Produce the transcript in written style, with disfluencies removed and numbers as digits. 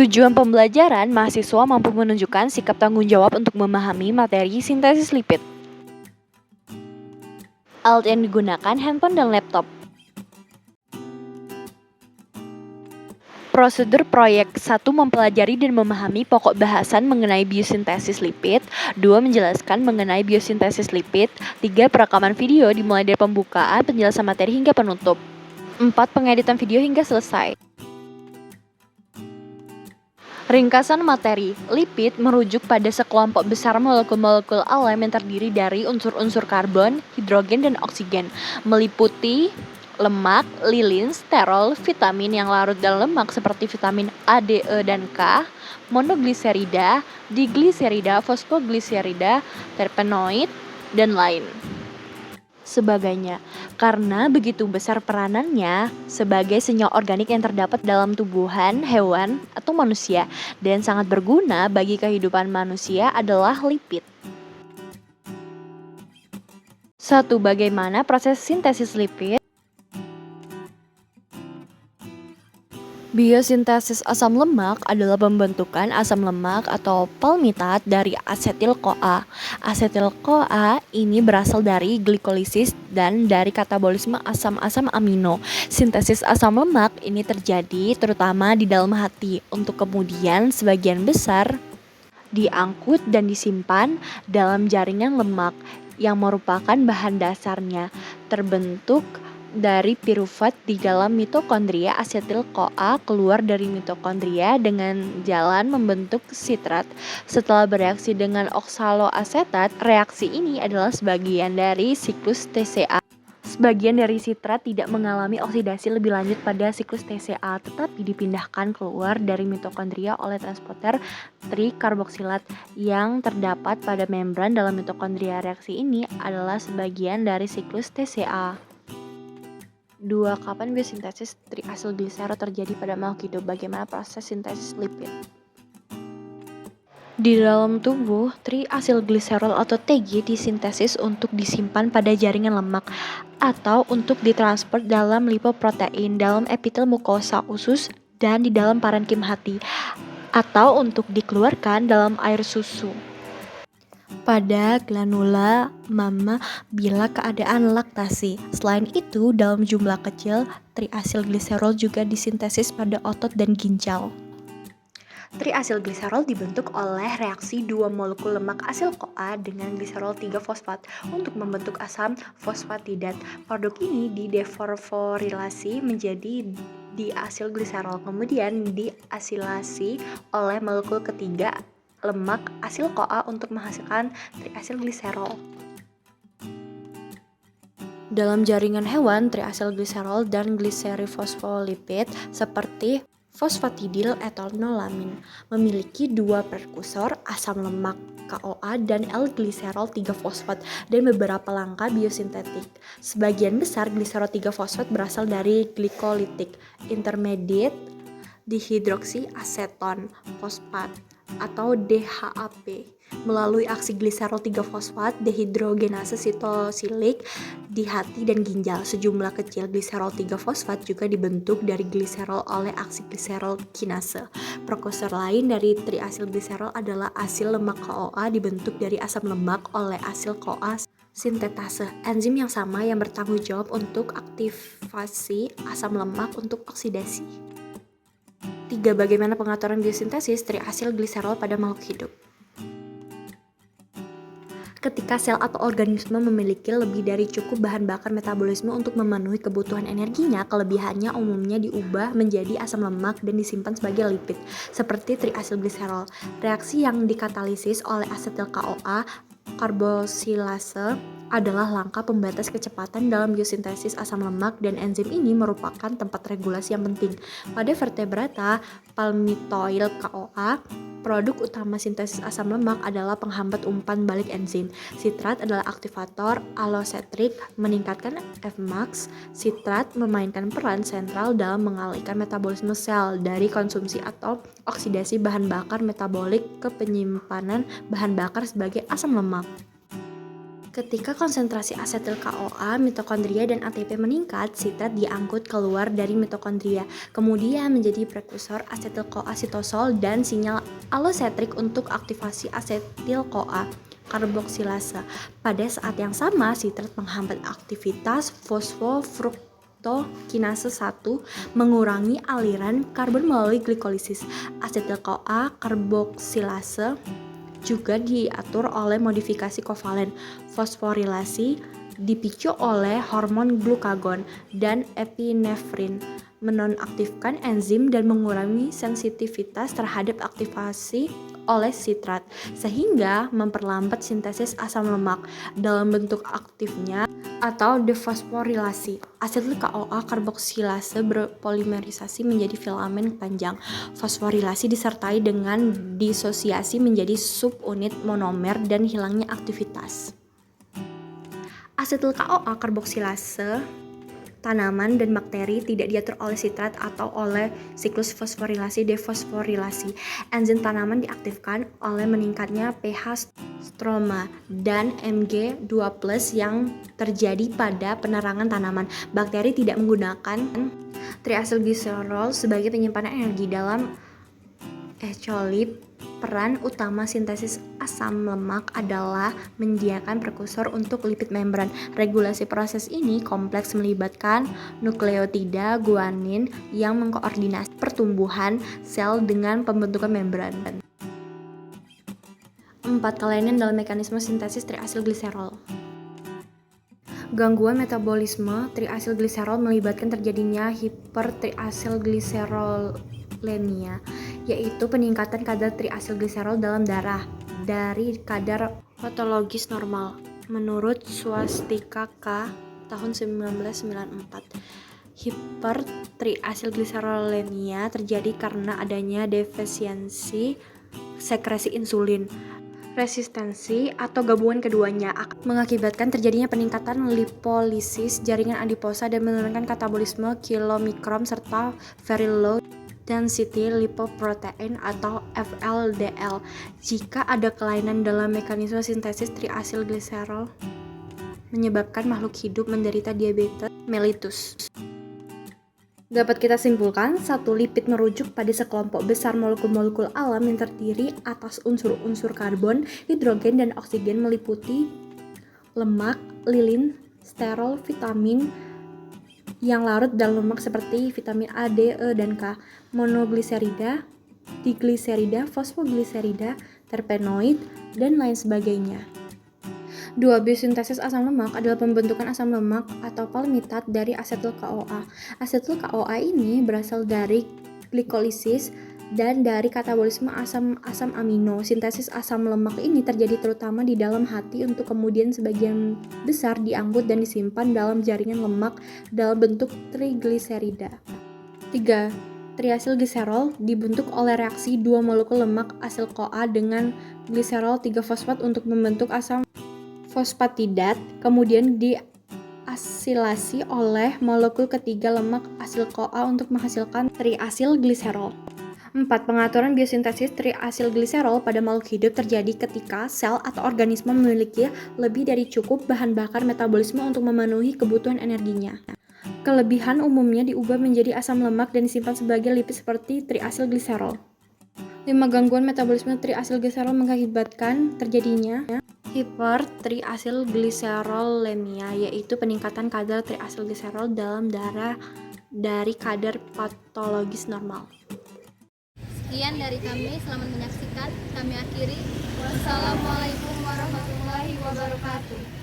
Tujuan pembelajaran, mahasiswa mampu menunjukkan sikap tanggung jawab untuk memahami materi sintesis lipid. Alat yang digunakan handphone dan laptop. Prosedur proyek 1. Mempelajari dan memahami pokok bahasan mengenai biosintesis lipid. 2. Menjelaskan mengenai biosintesis lipid. 3. Perekaman video dimulai dari pembukaan, penjelasan materi hingga penutup. 4. Pengeditan video hingga selesai. Ringkasan materi. Lipid merujuk pada sekelompok besar molekul-molekul alam yang terdiri dari unsur-unsur karbon, hidrogen, dan oksigen, meliputi lemak, lilin, sterol, vitamin yang larut dalam lemak seperti vitamin A, D, E, dan K, monogliserida, digliserida, fosfogliserida, terpenoid, dan lain sebagainya. Karena begitu besar peranannya sebagai senyawa organik yang terdapat dalam tubuhan hewan atau manusia dan sangat berguna bagi kehidupan manusia adalah lipid. 1. Bagaimana proses sintesis lipid? Biosintesis asam lemak adalah pembentukan asam lemak atau palmitat dari asetil-CoA. Asetil-CoA ini berasal dari glikolisis dan dari katabolisme asam-asam amino. Sintesis asam lemak ini terjadi terutama di dalam hati untuk kemudian sebagian besar diangkut dan disimpan dalam jaringan lemak yang merupakan bahan dasarnya terbentuk dari piruvat di dalam mitokondria. Asetil-CoA keluar dari mitokondria dengan jalan membentuk sitrat. Setelah bereaksi dengan oksaloasetat, reaksi ini adalah sebagian dari siklus TCA. Sebagian dari sitrat tidak mengalami oksidasi lebih lanjut pada siklus TCA, tetapi dipindahkan keluar dari mitokondria oleh transporter trikarboksilat yang terdapat pada membran dalam mitokondria. Reaksi ini adalah sebagian dari siklus TCA. 2. Kapan biosintesis triasilgliserol terjadi pada makhluk hidup? Bagaimana proses sintesis lipid? Di dalam tubuh, triasilgliserol atau TG disintesis untuk disimpan pada jaringan lemak atau untuk ditransfer dalam lipoprotein, dalam epitel mukosa usus, dan di dalam parenkim hati, atau untuk dikeluarkan dalam air susu pada granula mama bila keadaan laktasi. Selain itu, dalam jumlah kecil, triasilgliserol juga disintesis pada otot dan ginjal. Triasilgliserol dibentuk oleh reaksi dua molekul lemak asil-CoA dengan gliserol 3-fosfat untuk membentuk asam fosfatidat. Produk ini didefosforilasi menjadi diasilgliserol, kemudian diasilasi oleh molekul ketiga lemak asil-CoA untuk menghasilkan triasilgliserol. Dalam jaringan hewan, triasilgliserol dan gliserifosfolipid seperti fosfatidil etanolamin memiliki dua prekursor asam lemak CoA dan L-gliserol 3-fosfat dan beberapa langkah biosintetik. Sebagian besar gliserol 3-fosfat berasal dari glycolytic intermediate dihidroksiaceton fosfat atau DHAP melalui aksi gliserol 3-fosfat dehidrogenase sitosilik di hati dan ginjal. Sejumlah kecil gliserol 3-fosfat juga dibentuk dari gliserol oleh aksi gliserol kinase. Prekursor lain dari triasilgliserol adalah asil lemak CoA dibentuk dari asam lemak oleh asil CoA sintetase, enzim yang sama yang bertanggung jawab untuk aktivasi asam lemak untuk oksidasi. 3. Bagaimana pengaturan biosintesis triasilgliserol pada makhluk hidup? Ketika sel atau organisme memiliki lebih dari cukup bahan bakar metabolisme untuk memenuhi kebutuhan energinya, kelebihannya umumnya diubah menjadi asam lemak dan disimpan sebagai lipid, seperti triasilgliserol. Reaksi yang dikatalisis oleh asetil-CoA karbosilase adalah langkah pembatas kecepatan dalam biosintesis asam lemak dan enzim ini merupakan tempat regulasi yang penting. Pada vertebrata palmitoil CoA, produk utama sintesis asam lemak adalah penghambat umpan balik enzim. Sitrat adalah aktivator allosetrik meningkatkan Fmax. Sitrat memainkan peran sentral dalam mengalihkan metabolisme sel dari konsumsi atau oksidasi bahan bakar metabolik ke penyimpanan bahan bakar sebagai asam lemak. Ketika konsentrasi asetil CoA, mitokondria dan ATP meningkat, sitrat diangkut keluar dari mitokondria, kemudian menjadi prekursor asetil CoA sitosol dan sinyal allosetrik untuk aktivasi asetil CoA karboksilase. Pada saat yang sama, sitrat menghambat aktivitas fosfofruktokinase 1, mengurangi aliran karbon melalui glikolisis. Asetil CoA karboksilase juga diatur oleh modifikasi kovalen. Fosforilasi dipicu oleh hormon glukagon dan epinefrin, menonaktifkan enzim dan mengurangi sensitivitas terhadap aktivasi oleh sitrat, sehingga memperlambat sintesis asam lemak dalam bentuk aktifnya atau defosforilasi. Asetil CoA karboksilase berpolimerisasi menjadi filamen panjang. Fosforilasi disertai dengan disosiasi menjadi subunit monomer dan hilangnya aktivitas. Asetil CoA karboksilase tanaman dan bakteri tidak diatur oleh sitrat atau oleh siklus fosforilasi defosforilasi. Enzim tanaman diaktifkan oleh meningkatnya pH stroma dan Mg2+ yang terjadi pada penerangan tanaman. Bakteri tidak menggunakan triasylglycerol sebagai penyimpanan energi dalam echolip. Peran utama sintesis asam lemak adalah menyediakan prekursor untuk lipid membran. Regulasi proses ini kompleks, melibatkan nukleotida guanin yang mengkoordinasi pertumbuhan sel dengan pembentukan membran. 4. Kelainan dalam mekanisme sintesis triasylglycerol. Gangguan metabolisme triasylglycerol melibatkan terjadinya hipertriasylglycerolemia, yaitu peningkatan kadar triasylglycerol dalam darah dari kadar patologis normal. Menurut Swastika K. tahun 1994, hipertriasylglycerolemia terjadi karena adanya defisiensi sekresi insulin. Resistensi atau gabungan keduanya akan mengakibatkan terjadinya peningkatan lipolisis jaringan adiposa dan menurunkan katabolisme kilomikron serta very low density lipoprotein atau VLDL. Jika ada kelainan dalam mekanisme sintesis triasylglycerol menyebabkan makhluk hidup menderita diabetes mellitus. Dapat kita simpulkan, satu lipid merujuk pada sekelompok besar molekul-molekul alam yang terdiri atas unsur-unsur karbon, hidrogen, dan oksigen meliputi lemak, lilin, sterol, vitamin yang larut dalam lemak seperti vitamin A, D, E, dan K, monogliserida, digliserida, fosfogliserida, terpenoid, dan lain sebagainya. 2. Biosintesis asam lemak adalah pembentukan asam lemak atau palmitat dari asetil CoA. Asetil CoA ini berasal dari glikolisis dan dari katabolisme asam amino. Sintesis asam lemak ini terjadi terutama di dalam hati untuk kemudian sebagian besar diangkut dan disimpan dalam jaringan lemak dalam bentuk trigliserida. 3. Triasylglycerol dibentuk oleh reaksi dua molekul lemak asil CoA dengan gliserol 3-fosfat untuk membentuk asam fosfatidat, kemudian diasilasi oleh molekul ketiga lemak asil CoA untuk menghasilkan triasylglycerol. 4. Pengaturan biosintesis triasylglycerol pada makhluk hidup terjadi ketika sel atau organisme memiliki lebih dari cukup bahan bakar metabolisme untuk memenuhi kebutuhan energinya. Kelebihan umumnya diubah menjadi asam lemak dan disimpan sebagai lipid seperti triasylglycerol. 5. Gangguan metabolisme triasylglycerol mengakibatkan terjadinya hipertriasylglycerolemia, yaitu peningkatan kadar triasylglycerol dalam darah dari kadar patologis normal. Sekian dari kami, selamat menyaksikan. Kami akhiri. Wassalamualaikum warahmatullahi wabarakatuh.